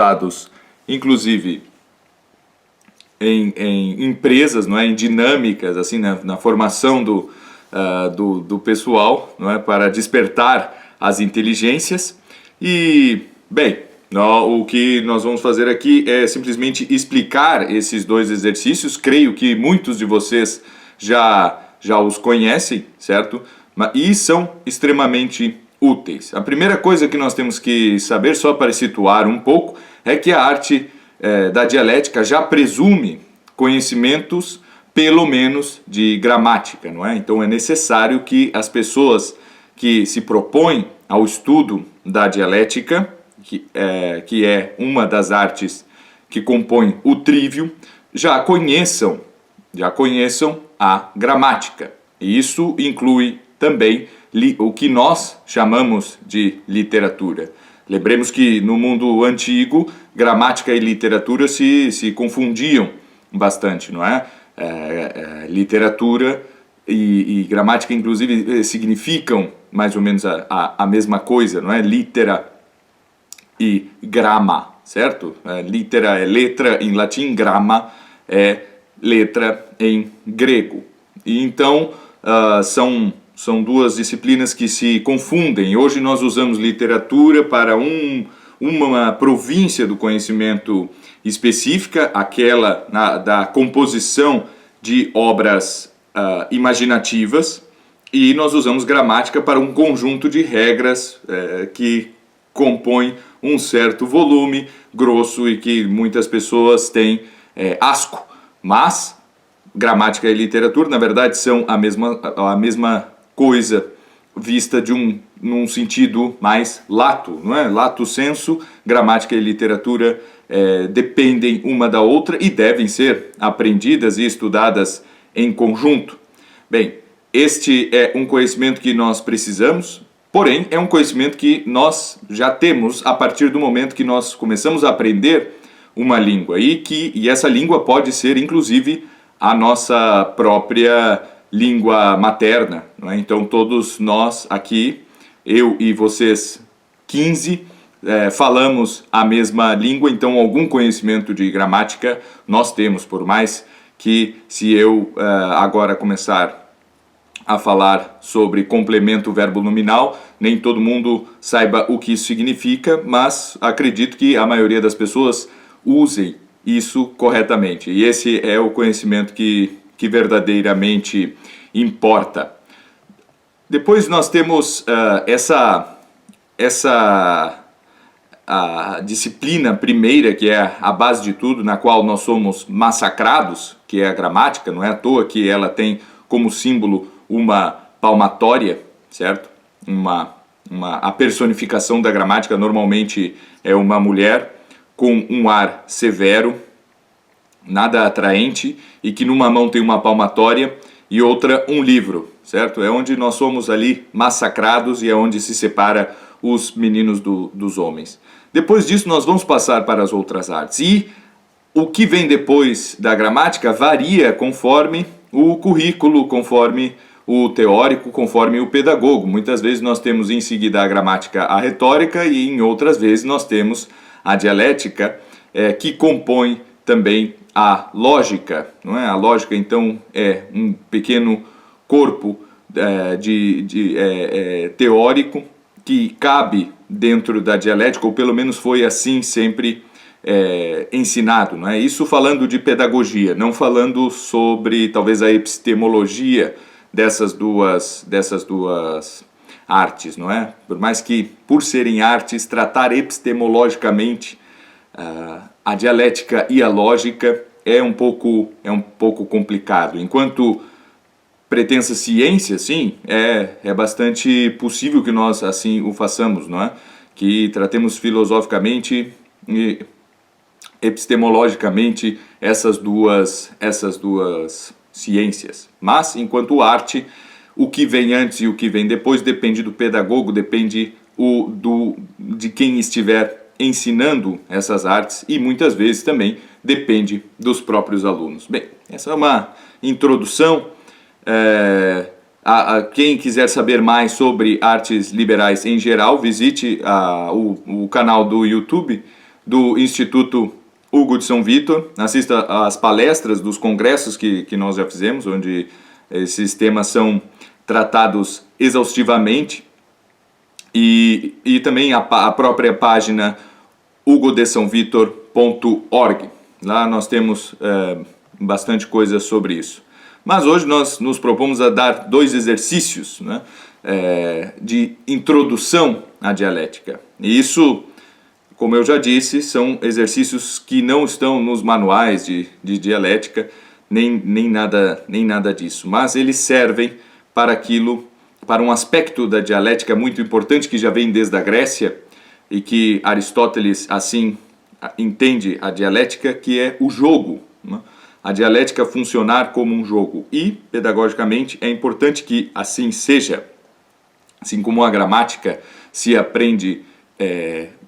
dados, inclusive em empresas, não é, em dinâmicas, assim, na formação do pessoal, não é, para despertar as inteligências. E, bem, o que nós vamos fazer aqui é simplesmente explicar esses dois exercícios. Creio que muitos de vocês já os conhecem, certo? E são extremamente úteis. A primeira coisa que nós temos que saber, só para situar um pouco, é que a arte da dialética já presume conhecimentos, pelo menos, de gramática, não é? Então é necessário que as pessoas que se propõem ao estudo da dialética, que é uma das artes que compõe o trivium, já conheçam a gramática. E isso inclui também o que nós chamamos de literatura. Lembremos que no mundo antigo, gramática e literatura se confundiam bastante, não é? Literatura e gramática, inclusive, significam mais ou menos a mesma coisa, não é? Litera e grama, certo? Litera é letra em latim, grama é letra em grego. E então são duas disciplinas que se confundem. Hoje nós usamos literatura para uma província do conhecimento específica, aquela da composição de obras imaginativas, e nós usamos gramática para um conjunto de regras que compõe um certo volume grosso e que muitas pessoas têm asco. Mas gramática e literatura, na verdade, são a mesma coisa, vista num sentido mais lato, não é? Lato sensu, gramática e literatura dependem uma da outra e devem ser aprendidas e estudadas em conjunto. Bem, este é um conhecimento que nós precisamos, porém é um conhecimento que nós já temos a partir do momento que nós começamos a aprender uma língua, e essa língua pode ser, inclusive, a nossa própria língua materna, não é? Então todos nós aqui, eu e vocês 15, falamos a mesma língua, então algum conhecimento de gramática nós temos, por mais que se eu agora começar a falar sobre complemento verbo nominal, nem todo mundo saiba o que isso significa, mas acredito que a maioria das pessoas usem isso corretamente. E esse é o conhecimento que verdadeiramente importa. Depois nós temos a disciplina primeira, que é a base de tudo, na qual nós somos massacrados, que é a gramática. Não é à toa que ela tem como símbolo uma palmatória, certo? A personificação da gramática normalmente é uma mulher com um ar severo, nada atraente, e que numa mão tem uma palmatória e outra um livro, certo? É onde nós somos ali massacrados e é onde se separa os meninos dos homens. Depois disso nós vamos passar para as outras artes. E o que vem depois da gramática varia conforme o currículo, conforme o teórico, conforme o pedagogo. Muitas vezes nós temos em seguida a gramática, a retórica, e em outras vezes nós temos a dialética, que compõe também a lógica, não é? A lógica, então, é um pequeno corpo teórico que cabe dentro da dialética, ou pelo menos foi assim sempre ensinado, não é? Isso falando de pedagogia, não falando sobre talvez a epistemologia dessas duas artes, não é? Por mais que, por serem artes, tratar epistemologicamente a dialética e a lógica é um pouco complicado. Enquanto pretensa ciência, sim, é bastante possível que nós assim o façamos, não é? Que tratemos filosoficamente e epistemologicamente essas duas ciências. Mas, enquanto arte, o que vem antes e o que vem depois depende do pedagogo, depende de quem estiver ensinando essas artes, e muitas vezes também depende dos próprios alunos. Bem, essa é uma introdução. Quem quiser saber mais sobre artes liberais em geral, visite o canal do YouTube do Instituto Hugo de São Vitor, assista às palestras dos congressos que nós já fizemos, onde esses temas são tratados exaustivamente, e também a própria página hugodesaovitor.org. Lá nós temos bastante coisa sobre isso. Mas hoje nós nos propomos a dar 2 exercícios, né, de introdução à dialética. E isso, como eu já disse, são exercícios que não estão nos manuais de dialética, nem nada disso. Mas eles servem para um aspecto da dialética muito importante que já vem desde a Grécia e que Aristóteles assim entende a dialética, que é o jogo, né? A dialética funcionar como um jogo. E, pedagogicamente, é importante que assim seja. Assim como a gramática se aprende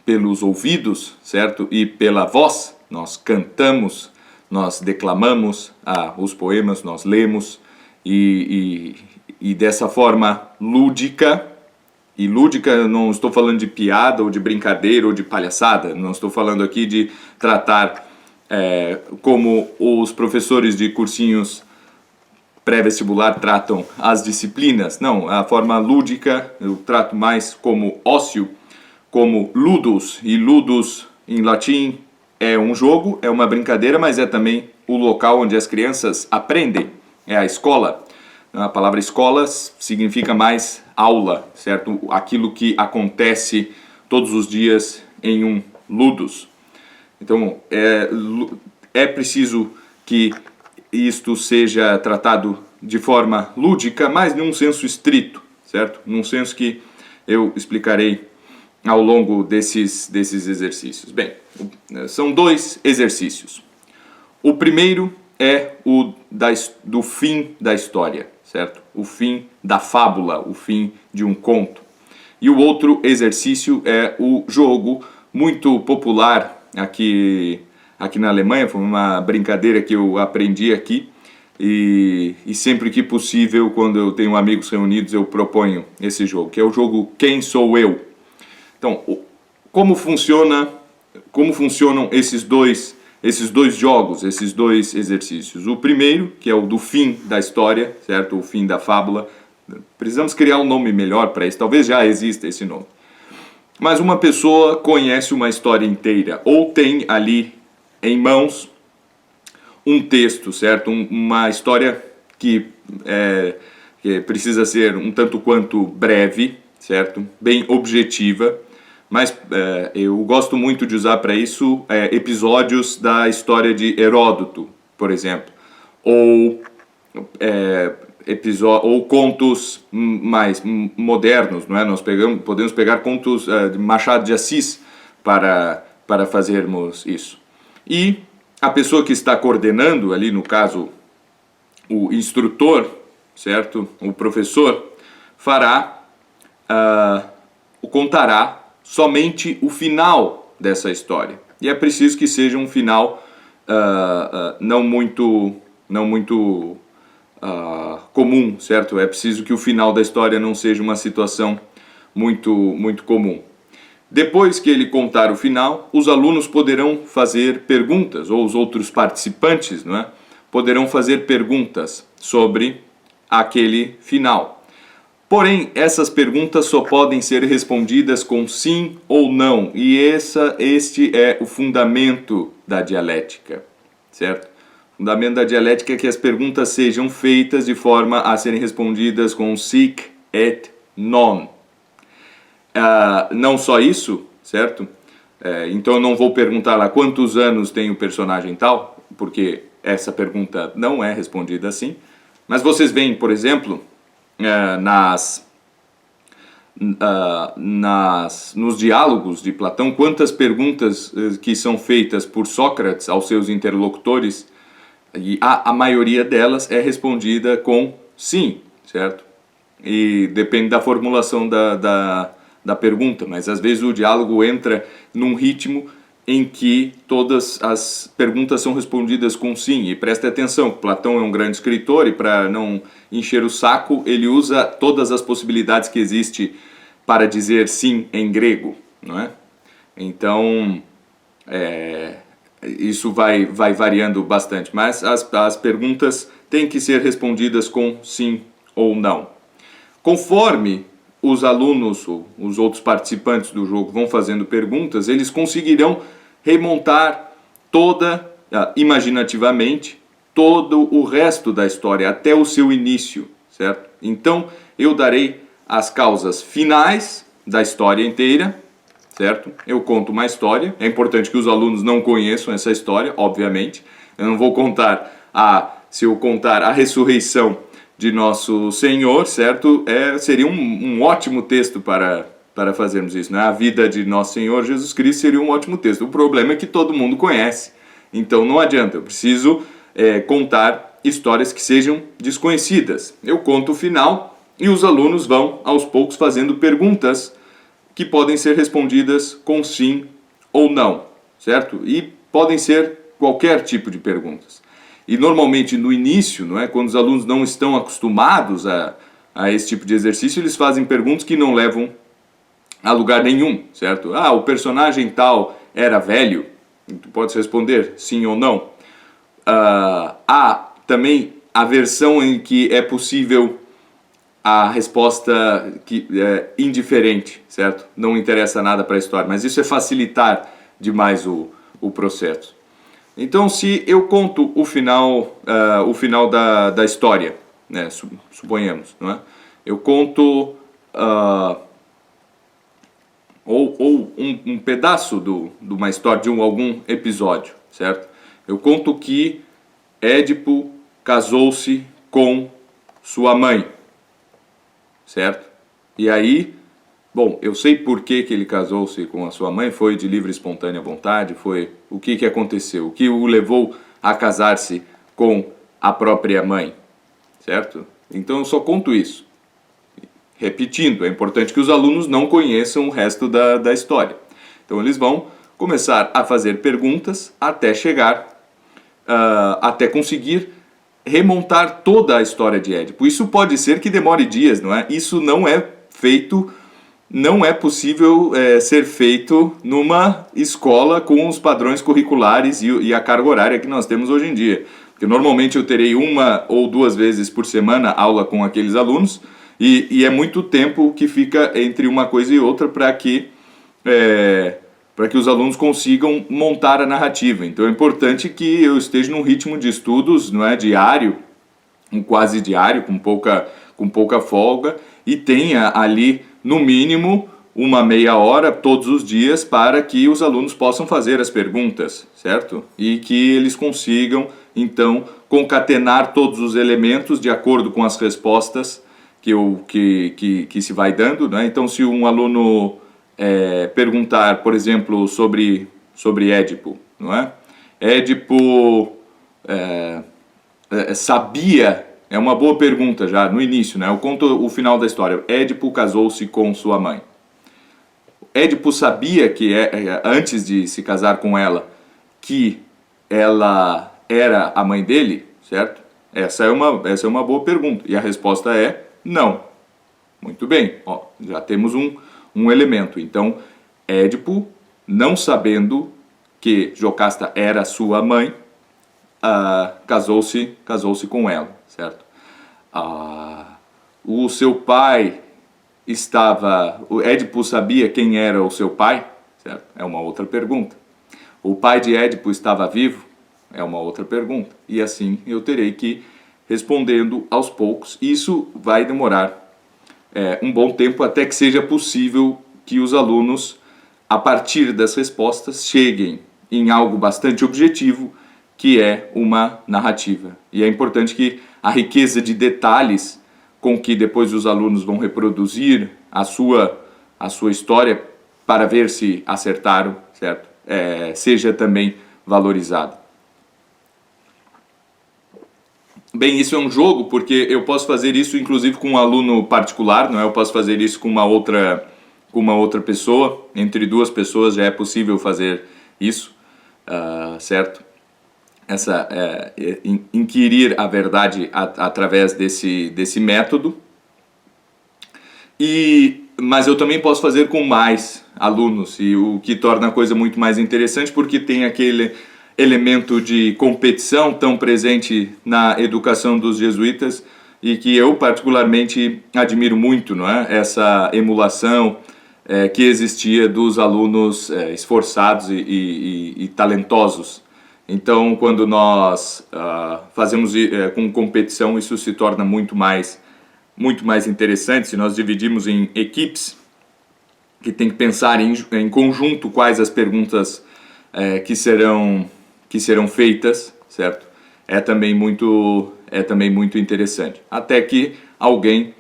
pelos ouvidos, certo? E pela voz, nós cantamos, nós declamamos os poemas, nós lemos, e dessa forma lúdica, e lúdica eu não estou falando de piada ou de brincadeira ou de palhaçada, não estou falando aqui de tratar como os professores de cursinhos pré-vestibular tratam as disciplinas. Não, a forma lúdica eu trato mais como ócio, como ludus, e ludus em latim é um jogo, é uma brincadeira, mas é também o local onde as crianças aprendem, é a escola. A palavra escola significa mais aula, certo? Aquilo que acontece todos os dias em um ludus. Então, é preciso que isto seja tratado de forma lúdica, mas num senso estrito, certo? Num senso que eu explicarei ao longo desses exercícios. Bem, são 2 exercícios. O primeiro é o do fim da história, certo? O fim da fábula, o fim de um conto. E o outro exercício é o jogo muito popular aqui na Alemanha. Foi uma brincadeira que eu aprendi aqui, e sempre que possível, quando eu tenho amigos reunidos, eu proponho esse jogo, que é o jogo Quem Sou Eu? Então, como funcionam esses dois jogos, esses 2 exercícios? O primeiro, que é o do fim da história, certo? O fim da fábula. Precisamos criar um nome melhor para isso, talvez já exista esse nome. Mas uma pessoa conhece uma história inteira, ou tem ali em mãos um texto, certo? Uma história que precisa ser um tanto quanto breve, certo? Bem objetiva, mas eu gosto muito de usar para isso episódios da história de Heródoto, por exemplo, ou contos mais modernos, não é? Nós podemos pegar contos de Machado de Assis para fazermos isso. E a pessoa que está coordenando, ali no caso o instrutor, certo? O professor, contará somente o final dessa história. E é preciso que seja um final não muito comum, certo? É preciso que o final da história não seja uma situação muito comum. Depois que ele contar o final, os alunos poderão fazer perguntas, ou os outros participantes, não é? Poderão fazer perguntas sobre aquele final. Porém, essas perguntas só podem ser respondidas com sim ou não, e este é o fundamento da dialética, certo? O fundamento da dialética é que as perguntas sejam feitas de forma a serem respondidas com sic et non. Não só isso, certo? Então eu não vou perguntar lá quantos anos tem o personagem tal, porque essa pergunta não é respondida assim. Mas vocês veem, por exemplo, nos diálogos de Platão, quantas perguntas que são feitas por Sócrates aos seus interlocutores, e a maioria delas é respondida com sim, certo? E depende da formulação da pergunta, mas às vezes o diálogo entra num ritmo em que todas as perguntas são respondidas com sim. E preste atenção, Platão é um grande escritor, e para não encher o saco, ele usa todas as possibilidades que existe para dizer sim em grego, não é? Então, Isso vai variando bastante, mas as perguntas têm que ser respondidas com sim ou não. Conforme os alunos, os outros participantes do jogo vão fazendo perguntas, eles conseguirão remontar imaginativamente, todo o resto da história, até o seu início, certo? Então, eu darei as causas finais da história inteira, certo? Eu conto uma história, é importante que os alunos não conheçam essa história, obviamente. Eu não vou contar se eu contar a ressurreição de nosso Senhor, certo? Seria um ótimo texto para fazermos isso, né? A vida de nosso Senhor Jesus Cristo seria um ótimo texto. O problema é que todo mundo conhece, então não adianta, eu preciso contar histórias que sejam desconhecidas. Eu conto o final e os alunos vão, aos poucos, fazendo perguntas que podem ser respondidas com sim ou não, certo? E podem ser qualquer tipo de perguntas. E normalmente no início, não é, quando os alunos não estão acostumados a esse tipo de exercício, eles fazem perguntas que não levam a lugar nenhum, certo? O personagem tal era velho? Tu pode responder sim ou não. Há também a versão em que é possível a resposta que é indiferente, certo? Não interessa nada para a história, mas isso é facilitar demais o processo. Então, se eu conto o final da história, né, suponhamos, não é? Eu conto ou um pedaço de uma história, de algum episódio, certo? Eu conto que Édipo casou-se com sua mãe, certo? E aí, bom, eu sei por que ele casou-se com a sua mãe, foi de livre e espontânea vontade, foi o que aconteceu, o que o levou a casar-se com a própria mãe, certo? Então eu só conto isso. Repetindo, é importante que os alunos não conheçam o resto da história. Então eles vão começar a fazer perguntas até chegar, até conseguir remontar toda a história de Édipo. Isso pode ser que demore dias, não é? Isso não é feito, não é possível ser feito numa escola com os padrões curriculares e a carga horária que nós temos hoje em dia. Porque normalmente eu terei 1 ou 2 vezes por semana aula com aqueles alunos e é muito tempo que fica entre uma coisa e outra para que os alunos consigam montar a narrativa. Então é importante que eu esteja num ritmo de estudos, não é, diário, quase diário, com pouca folga, e tenha ali, no mínimo, uma meia hora todos os dias para que os alunos possam fazer as perguntas, certo? E que eles consigam, então, concatenar todos os elementos de acordo com as respostas que se vai dando, né? Então, se um aluno perguntar, por exemplo, sobre Édipo, não é? Édipo sabia, é uma boa pergunta já no início, né? Eu conto o final da história. Édipo casou-se com sua mãe. Édipo sabia que antes de se casar com ela, que ela era a mãe dele, certo? Essa é uma boa pergunta. E a resposta é não. Muito bem, já temos um elemento. Então, Édipo, não sabendo que Jocasta era sua mãe, casou-se com ela, certo? O seu pai o Édipo sabia quem era o seu pai, certo? É uma outra pergunta. O pai de Édipo estava vivo? É uma outra pergunta. E assim eu terei que ir respondendo aos poucos. Isso vai demorar um bom tempo até que seja possível que os alunos, a partir das respostas, cheguem em algo bastante objetivo, que é uma narrativa. E é importante que a riqueza de detalhes com que depois os alunos vão reproduzir a sua história para ver se acertaram, certo? Seja também valorizada. Bem, isso é um jogo, porque eu posso fazer isso inclusive com um aluno particular, não é? Eu posso fazer isso com uma outra pessoa, entre 2 pessoas já é possível fazer isso, certo? Inquirir a verdade através desse método. E mas eu também posso fazer com mais alunos, e o que torna a coisa muito mais interessante, porque tem aquele elemento de competição tão presente na educação dos jesuítas e que eu particularmente admiro muito, não é? Essa emulação que existia dos alunos esforçados e talentosos. Então, quando nós fazemos com competição, isso se torna muito mais interessante. Se nós dividimos em equipes que tem que pensar em conjunto quais as perguntas que serão feitas, certo? É também muito interessante. Até que alguém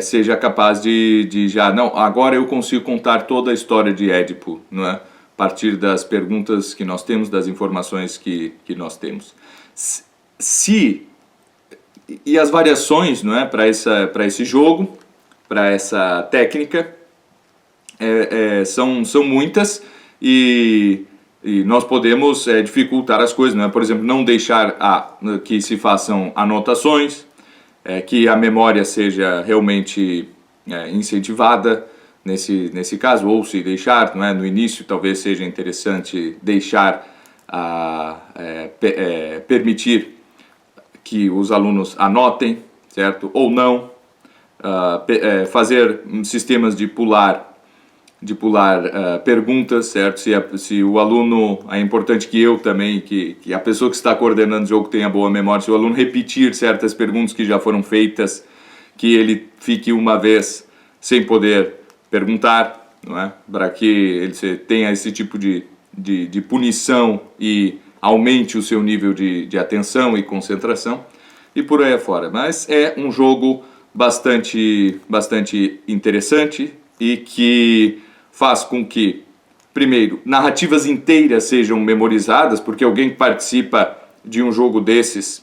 seja capaz de já, não, agora eu consigo contar toda a história de Édipo, não é? A partir das perguntas que nós temos, das informações que nós temos. E as variações, não é, para esse jogo, para essa técnica, são muitas, e nós podemos dificultar as coisas, não é? Por exemplo, não deixar que se façam anotações, que a memória seja realmente incentivada nesse caso, ou se deixar, não é? No início talvez seja interessante deixar, permitir que os alunos anotem, certo? Ou não, fazer sistemas de pular perguntas, certo? Se o aluno, é importante que eu também, que a pessoa que está coordenando o jogo tenha boa memória, se o aluno repetir certas perguntas que já foram feitas, que ele fique uma vez sem poder perguntar, não é? Para que ele tenha esse tipo de punição e aumente o seu nível de atenção e concentração, e por aí afora. Mas é um jogo bastante interessante e que faz com que, primeiro, narrativas inteiras sejam memorizadas, porque alguém que participa de um jogo desses,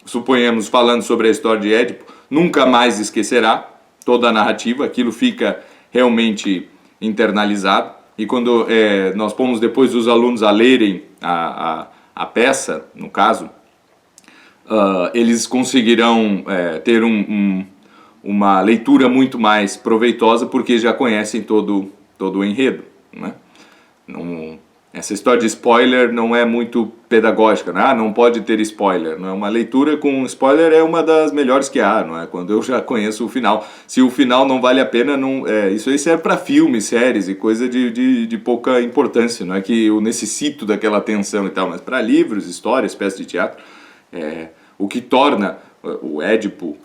suponhamos, falando sobre a história de Édipo, nunca mais esquecerá toda a narrativa, aquilo fica realmente internalizado, e quando nós pomos depois os alunos a lerem a peça, no caso, eles conseguirão ter uma leitura muito mais proveitosa, porque já conhecem todo o enredo, né? Essa história de spoiler não é muito pedagógica, né? Não pode ter spoiler, não é? Uma leitura com spoiler é uma das melhores que há, não é? Quando eu já conheço o final. Se o final não vale a pena, isso aí serve para filmes, séries e coisa de pouca importância, não é que eu necessito daquela atenção e tal, mas para livros, histórias, peças de teatro, o que torna o Édipo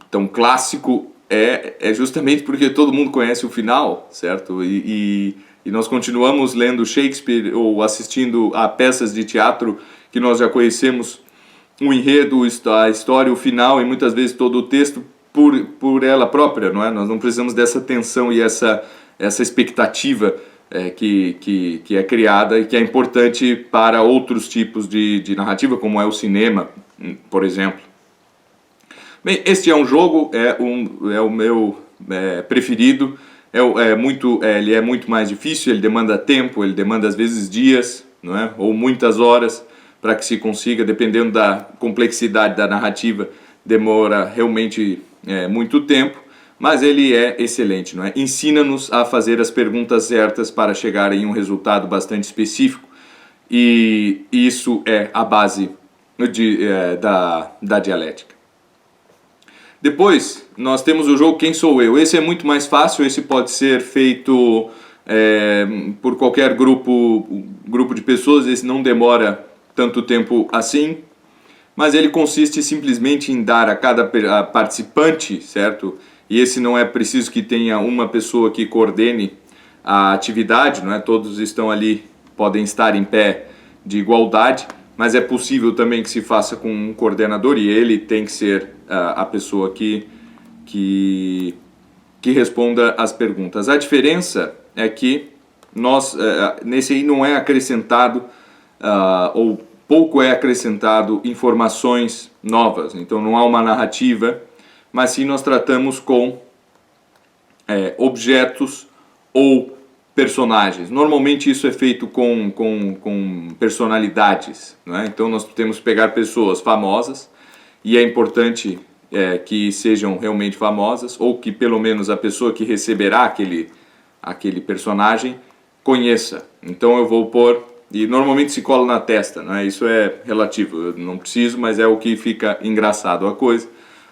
tão clássico é justamente porque todo mundo conhece o final, certo? E nós continuamos lendo Shakespeare ou assistindo a peças de teatro que nós já conhecemos o enredo, a história, o final e muitas vezes todo o texto por ela própria, não é? Nós não precisamos dessa tensão e essa expectativa que é criada e que é importante para outros tipos de narrativa, como é o cinema, por exemplo. Bem, este é um jogo, é o meu preferido, ele é muito mais difícil, ele demanda tempo, ele demanda às vezes dias, não é? Ou muitas horas para que se consiga, dependendo da complexidade da narrativa, demora realmente muito tempo, mas ele é excelente, não é? Ensina-nos a fazer as perguntas certas para chegar em um resultado bastante específico, e isso é a base da dialética. Depois, nós temos o jogo Quem Sou Eu? Esse é muito mais fácil, esse pode ser feito por qualquer grupo de pessoas, esse não demora tanto tempo assim, mas ele consiste simplesmente em dar a cada participante, certo? E esse não é preciso que tenha uma pessoa que coordene a atividade, não é? Todos estão ali, podem estar em pé de igualdade, mas é possível também que se faça com um coordenador, e ele tem que ser a pessoa que responda as perguntas. A diferença é que nesse aí não é acrescentado, ou pouco é acrescentado, informações novas. Então não há uma narrativa, mas sim nós tratamos com objetos ou personagens. Normalmente isso é feito com personalidades, não é? Então nós temos que pegar pessoas famosas, e é importante que sejam realmente famosas, ou que pelo menos a pessoa que receberá aquele personagem conheça. Então eu vou pôr, e normalmente se cola na testa, né? Isso é relativo, eu não preciso, mas é o que fica engraçado a coisa.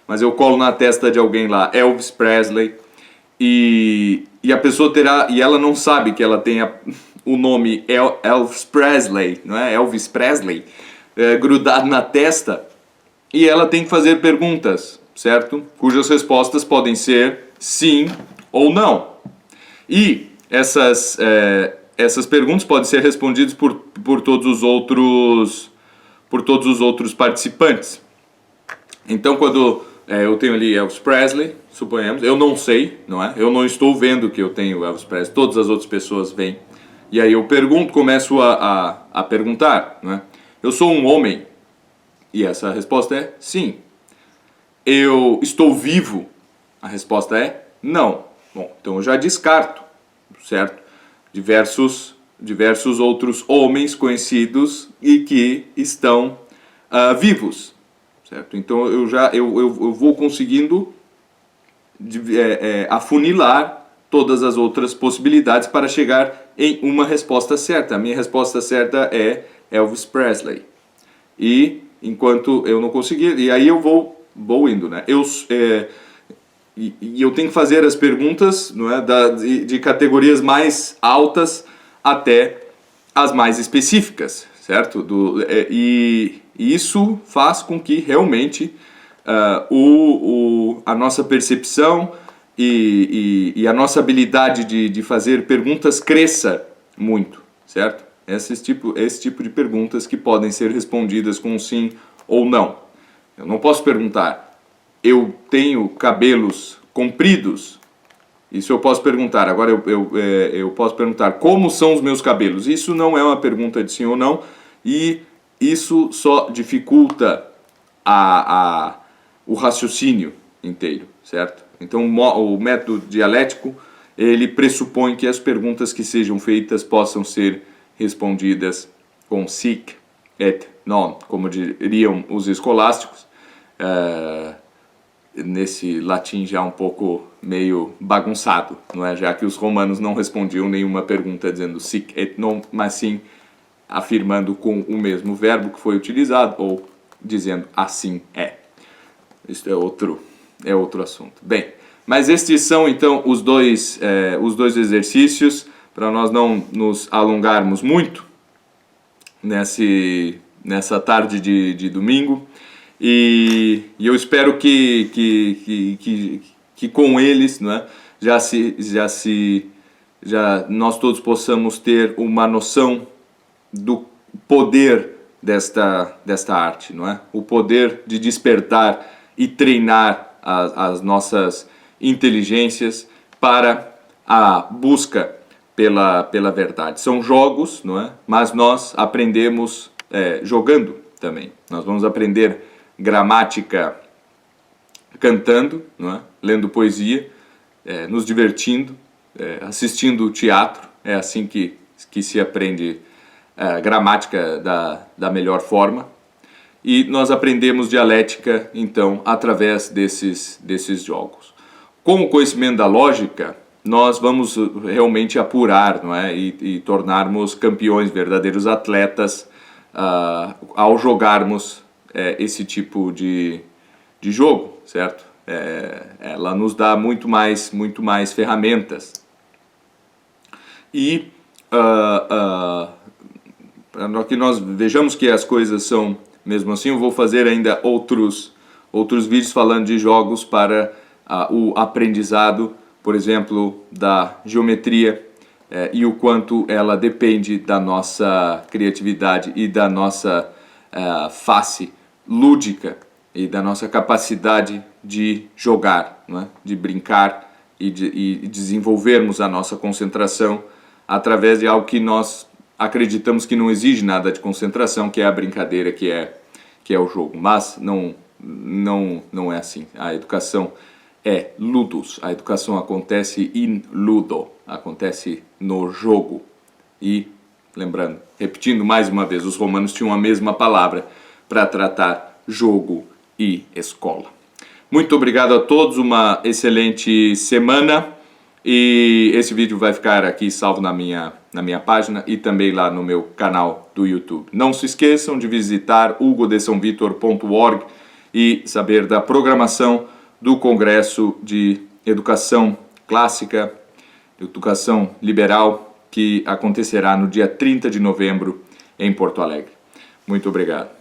Mas eu colo na testa de alguém lá, Elvis Presley, e a pessoa terá, e ela não sabe que ela tem o nome Elvis Presley, não é? Elvis Presley, grudado na testa, e ela tem que fazer perguntas, certo? Cujas respostas podem ser sim ou não. E essas perguntas podem ser respondidas por todos os outros participantes. Então, quando eu tenho ali Elvis Presley, suponhamos, eu não sei, não é? Eu não estou vendo que eu tenho Elvis Presley, todas as outras pessoas veem. E aí eu começo a perguntar, não é? Eu sou um homem? E essa resposta é sim. Eu estou vivo? A resposta é não. Bom, então eu já descarto, certo? Diversos outros homens conhecidos e que estão vivos, certo? Então eu vou conseguindo afunilar todas as outras possibilidades para chegar em uma resposta certa. A minha resposta certa é Elvis Presley. E enquanto eu não conseguir, e aí eu vou indo, né? E eu tenho que fazer as perguntas, não é, de categorias mais altas até as mais específicas, certo? E isso faz com que realmente a nossa percepção e a nossa habilidade de fazer perguntas cresça muito, certo? Esse tipo de perguntas que podem ser respondidas com sim ou não. Eu não posso perguntar, eu tenho cabelos compridos? Isso eu posso perguntar. Agora eu posso perguntar, como são os meus cabelos? Isso não é uma pergunta de sim ou não, e isso só dificulta o raciocínio inteiro, certo? Então o método dialético, ele pressupõe que as perguntas que sejam feitas possam ser respondidas com sic et non, como diriam os escolásticos, nesse latim já um pouco meio bagunçado, não é? Já que os romanos não respondiam nenhuma pergunta dizendo sic et non, mas sim afirmando com o mesmo verbo que foi utilizado, ou dizendo assim é. Isso é outro assunto. Bem, mas estes são então os dois exercícios, para nós não nos alongarmos muito nessa tarde de domingo. E eu espero que com eles, não é, nós todos possamos ter uma noção do poder desta arte, não é? O poder de despertar e treinar as nossas inteligências para a busca pela verdade. São jogos, não é? Mas nós aprendemos jogando também. Nós vamos aprender gramática cantando, não é? Lendo poesia, nos divertindo, assistindo teatro. É assim que se aprende gramática da melhor forma. E nós aprendemos dialética, então, através desses jogos. Com o conhecimento da lógica, nós vamos realmente apurar, não é? E tornarmos campeões, verdadeiros atletas, ao jogarmos esse tipo de jogo, certo? Ela nos dá muito mais ferramentas. E para que nós vejamos que as coisas são mesmo assim, eu vou fazer ainda outros vídeos falando de jogos para o aprendizado, por exemplo, da geometria, e o quanto ela depende da nossa criatividade e da nossa face lúdica e da nossa capacidade de jogar, não é? De brincar e desenvolvermos a nossa concentração através de algo que nós acreditamos que não exige nada de concentração, que é a brincadeira, que é o jogo. Mas não é assim. A educação é ludus. A educação acontece in ludo. Acontece no jogo. E, lembrando, repetindo mais uma vez, os romanos tinham a mesma palavra para tratar jogo e escola. Muito obrigado a todos, uma excelente semana. E esse vídeo vai ficar aqui salvo na minha página e também lá no meu canal do YouTube. Não se esqueçam de visitar hugodesaovitor.org e saber da programação do Congresso de Educação Clássica, Educação Liberal, que acontecerá no dia 30 de novembro em Porto Alegre. Muito obrigado.